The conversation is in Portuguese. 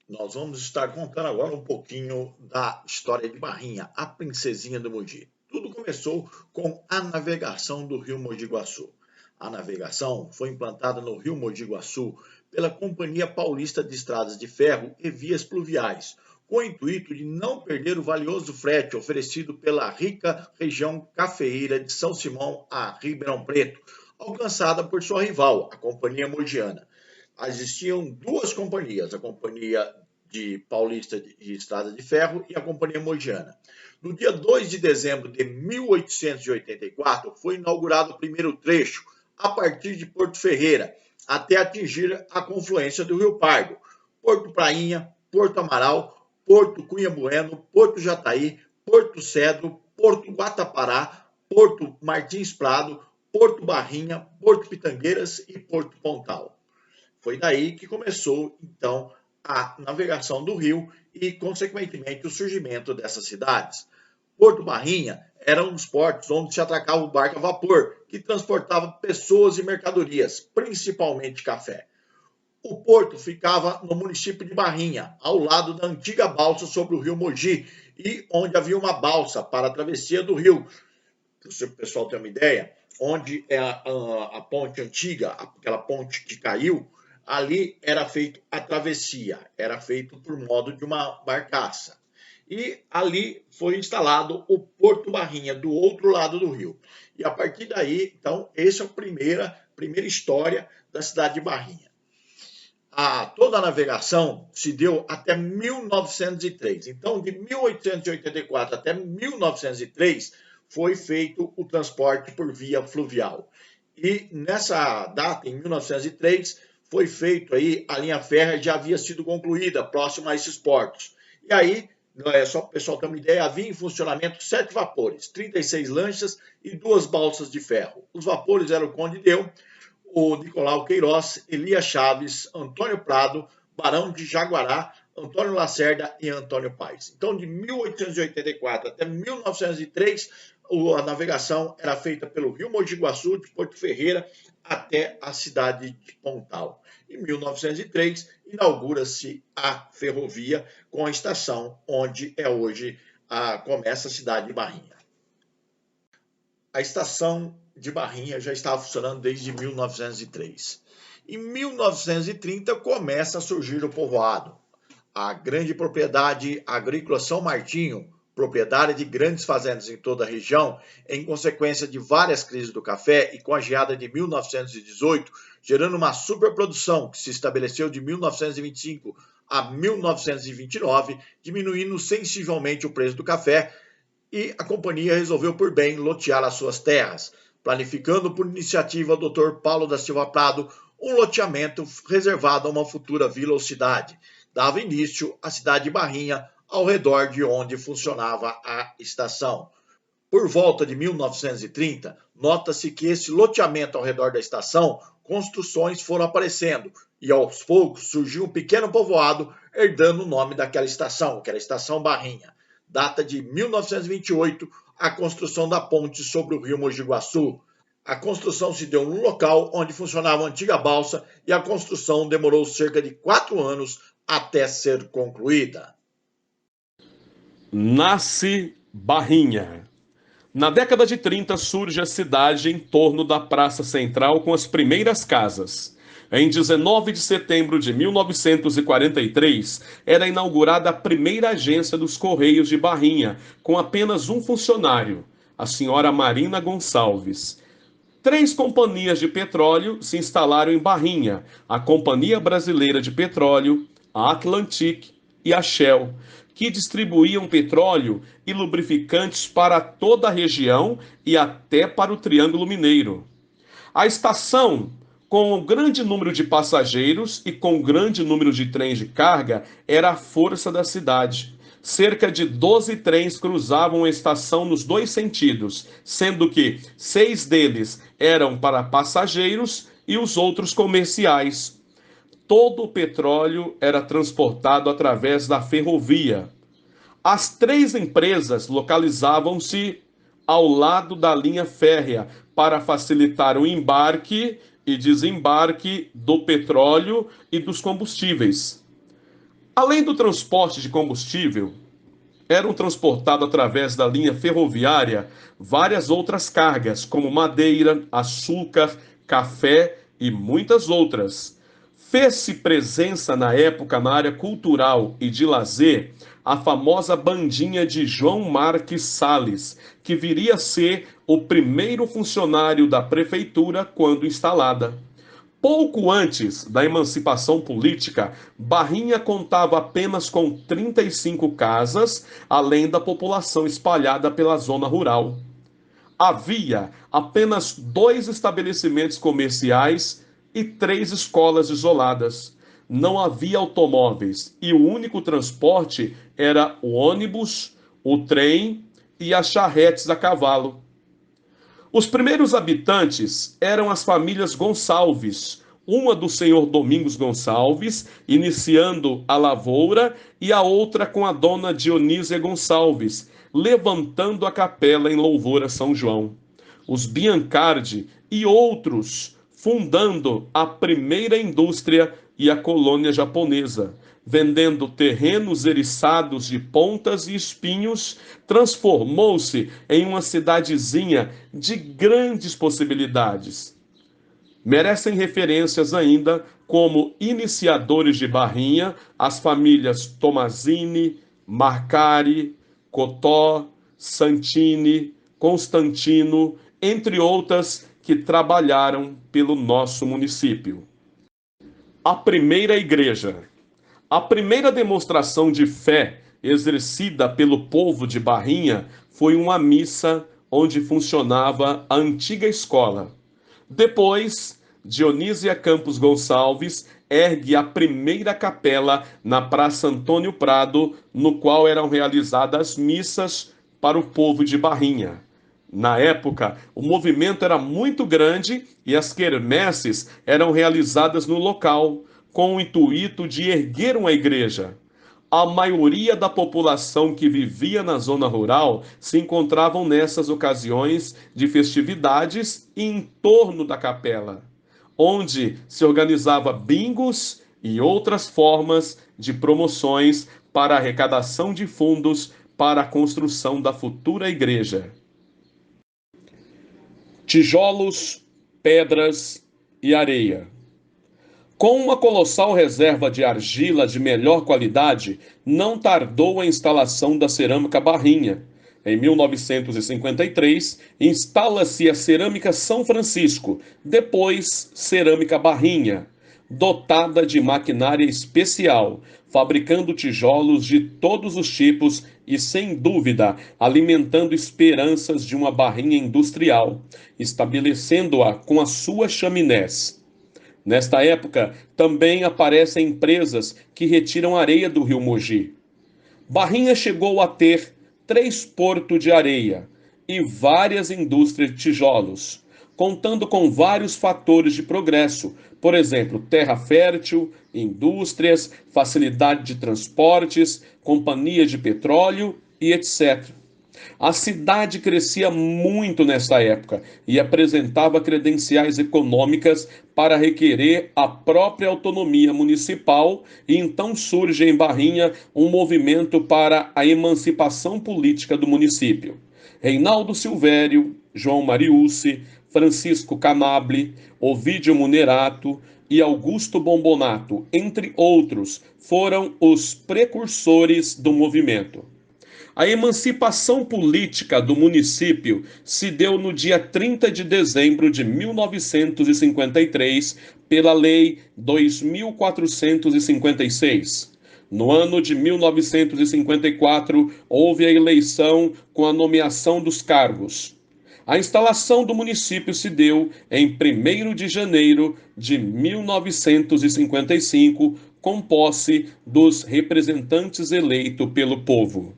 Nós vamos estar contando agora um pouquinho da história de Barrinha, a princesinha do Mogi. Tudo começou com a navegação do rio Mogi Guaçu. A navegação foi implantada no rio Mogi Guaçu pela Companhia Paulista de Estradas de Ferro e Vias Pluviais, com o intuito de não perder o valioso frete oferecido pela rica região cafeeira de São Simão a Ribeirão Preto, alcançada por sua rival, a Companhia Mogiana. Existiam duas companhias, a Companhia de Paulista de Estrada de Ferro e a Companhia Mogiana. No dia 2 de dezembro de 1884, foi inaugurado o primeiro trecho, a partir de Porto Ferreira, até atingir a confluência do Rio Pardo, Porto Prainha, Porto Amaral, Porto Cunha Bueno, Porto Jataí, Porto Cedro, Porto Guatapará, Porto Martins Prado, Porto Barrinha, Porto Pitangueiras e Porto Pontal. Foi daí que começou, então, a navegação do rio e, consequentemente, o surgimento dessas cidades. Porto Barrinha era um dos portos onde se atracava o barco a vapor, que transportava pessoas e mercadorias, principalmente café. O porto ficava no município de Barrinha, ao lado da antiga balsa sobre o rio Mogi, e onde havia uma balsa para a travessia do rio. Se o pessoal tem uma ideia, onde é a ponte antiga, aquela ponte que caiu, ali era feito a travessia, era feito por modo de uma barcaça. E ali foi instalado o Porto Barrinha, do outro lado do rio. E a partir daí, então, essa é a primeira história da cidade de Barrinha. Toda a navegação se deu até 1903. Então, de 1884 até 1903, foi feito o transporte por via fluvial. E nessa data, em 1903, foi feito aí, a linha férrea já havia sido concluída, próxima a esses portos. E aí, só para o pessoal ter uma ideia, havia em funcionamento 7 vapores, 36 lanchas e 2 balsas de ferro. Os vapores eram o Conde Deu, o Nicolau Queiroz, Elias Chaves, Antônio Prado, Barão de Jaguará, Antônio Lacerda e Antônio Paes. Então, de 1884 até 1903, a navegação era feita pelo rio Mogi Guaçu, de Porto Ferreira, até a cidade de Pontal. Em 1903, inaugura-se a ferrovia com a estação onde hoje começa a cidade de Barrinha. A estação de Barrinha já estava funcionando desde 1903. Em 1930, começa a surgir o povoado. A grande propriedade agrícola São Martinho, proprietária de grandes fazendas em toda a região, em consequência de várias crises do café e com a geada de 1918, gerando uma superprodução que se estabeleceu de 1925 a 1929, diminuindo sensivelmente o preço do café, e a companhia resolveu por bem lotear as suas terras, planificando por iniciativa do Dr. Paulo da Silva Prado um loteamento reservado a uma futura vila ou cidade. Dava início à cidade de Barrinha, ao redor de onde funcionava a estação. Por volta de 1930, nota-se que esse loteamento ao redor da estação, construções foram aparecendo e aos poucos surgiu um pequeno povoado herdando o nome daquela estação, que era a Estação Barrinha. Data de 1928, a construção da ponte sobre o rio Mogi Guaçu. A construção se deu no local onde funcionava a antiga balsa e a construção demorou cerca de 4 anos até ser concluída. Nasce Barrinha. Na década de 30 surge a cidade em torno da Praça Central com as primeiras casas. Em 19 de setembro de 1943, era inaugurada a primeira agência dos Correios de Barrinha, com apenas um funcionário, a senhora Marina Gonçalves. 3 companhias de petróleo se instalaram em Barrinha: a Companhia Brasileira de Petróleo, a Atlantic e a Shell, que distribuíam petróleo e lubrificantes para toda a região e até para o Triângulo Mineiro. A estação, com um grande número de passageiros e com um grande número de trens de carga, era a força da cidade. Cerca de 12 trens cruzavam a estação nos 2 sentidos, sendo que 6 deles eram para passageiros e os outros comerciais. Todo o petróleo era transportado através da ferrovia. As 3 empresas localizavam-se ao lado da linha férrea para facilitar o embarque e desembarque do petróleo e dos combustíveis. Além do transporte de combustível, eram transportadas através da linha ferroviária várias outras cargas, como madeira, açúcar, café e muitas outras. Fez-se presença na época na área cultural e de lazer a famosa bandinha de João Marques Salles, que viria a ser o primeiro funcionário da prefeitura quando instalada. Pouco antes da emancipação política, Barrinha contava apenas com 35 casas, além da população espalhada pela zona rural. Havia apenas 2 estabelecimentos comerciais e 3 escolas isoladas. Não havia automóveis e o único transporte era o ônibus, o trem e as charretes a cavalo. Os primeiros habitantes eram as famílias Gonçalves, uma do senhor Domingos Gonçalves, iniciando a lavoura, e a outra com a dona Dionísia Gonçalves, levantando a capela em louvor a São João. Os Biancardi e outros fundando a primeira indústria e a colônia japonesa, vendendo terrenos eriçados de pontas e espinhos, transformou-se em uma cidadezinha de grandes possibilidades. Merecem referências ainda como iniciadores de Barrinha as famílias Tomazini, Marcari, Cotó, Santini, Constantino, entre outras que trabalharam pelo nosso município. A primeira igreja. A primeira demonstração de fé exercida pelo povo de Barrinha foi uma missa onde funcionava a antiga escola. Depois, Dionísia Campos Gonçalves ergue a primeira capela na Praça Antônio Prado, no qual eram realizadas missas para o povo de Barrinha. Na época, o movimento era muito grande e as quermesses eram realizadas no local, com o intuito de erguer uma igreja. A maioria da população que vivia na zona rural se encontravam nessas ocasiões de festividades e em torno da capela, onde se organizava bingos e outras formas de promoções para arrecadação de fundos para a construção da futura igreja. Tijolos, pedras e areia. Com uma colossal reserva de argila de melhor qualidade, não tardou a instalação da cerâmica Barrinha. Em 1953, instala-se a cerâmica São Francisco, depois cerâmica Barrinha, dotada de maquinária especial, fabricando tijolos de todos os tipos e, sem dúvida, alimentando esperanças de uma Barrinha industrial, estabelecendo-a com as suas chaminés. Nesta época, também aparecem empresas que retiram areia do rio Mogi. Barrinha chegou a ter 3 portos de areia e várias indústrias de tijolos, contando com vários fatores de progresso, por exemplo, terra fértil, indústrias, facilidade de transportes, companhia de petróleo e etc. A cidade crescia muito nessa época e apresentava credenciais econômicas para requerer a própria autonomia municipal, e então surge em Barrinha um movimento para a emancipação política do município. Reinaldo Silvério, João Mariucci, Francisco Canable, Ovídio Munerato e Augusto Bombonato, entre outros, foram os precursores do movimento. A emancipação política do município se deu no dia 30 de dezembro de 1953, pela Lei 2456. No ano de 1954, houve a eleição com a nomeação dos cargos. A instalação do município se deu em 1º de janeiro de 1955, com posse dos representantes eleitos pelo povo.